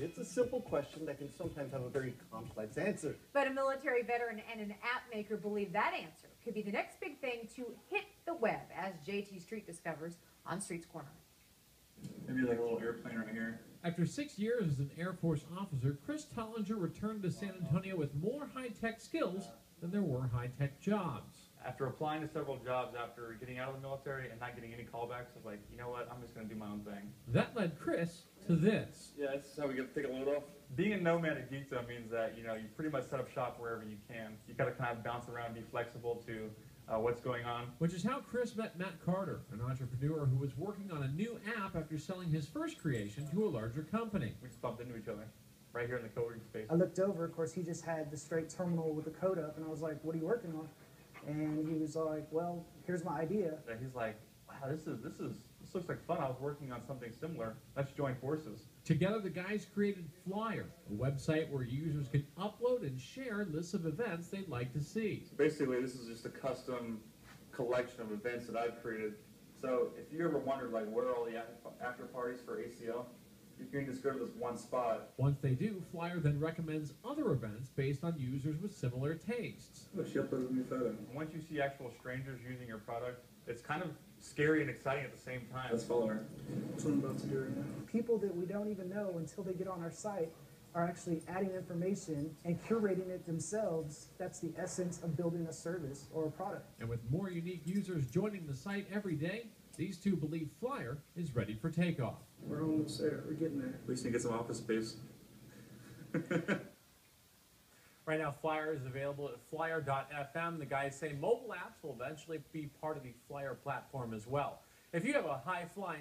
It's a simple question that can sometimes have a very complex answer. But a military veteran and an app maker believe that answer could be the next big thing to hit the web, as JT Street discovers on Street's Corner. Maybe like a little airplane right here. After 6 years as an Air Force officer, Chris Tollinger returned to San Antonio with more high-tech skills than there were high-tech jobs. After applying to several jobs after getting out of the military and not getting any callbacks, I was like, you know what, I'm just going to do my own thing. That led Chris to this. Yeah, this is how we get to take a load off. Being a nomad at Geek Zone means that, you pretty much set up shop wherever you can. You got to kind of bounce around, be flexible to what's going on. Which is how Chris met Matt Carter, an entrepreneur who was working on a new app after selling his first creation to a larger company. We just bumped into each other right here in the co-working space. I looked over, of course, he just had the straight terminal with the code up, and I was like, what are you working on? And he was like, well, here's my idea. And he's like, wow, this looks like fun. I was working on something similar. Let's join forces. Together, the guys created Flyer, a website where users can upload and share lists of events they'd like to see. So basically, this is just a custom collection of events that I've created. So if you ever wondered, like, where are all the after parties for ACL, you can just go to this one spot. Once they do, Flyer then recommends other events based on users with similar tastes. Oh, she uploaded a new photo. Once you see actual strangers using your product, it's kind of scary and exciting at the same time. Let's follow her. That's what I'm about to do right now. People that we don't even know until they get on our site are actually adding information and curating it themselves. That's the essence of building a service or a product. And with more unique users joining the site every day, these two believe Flyer is ready for takeoff. We're almost there. We're getting there. At least you get some office space. Right now, Flyer is available at flyer.fm. The guys say mobile apps will eventually be part of the Flyer platform as well. If you have a high-flying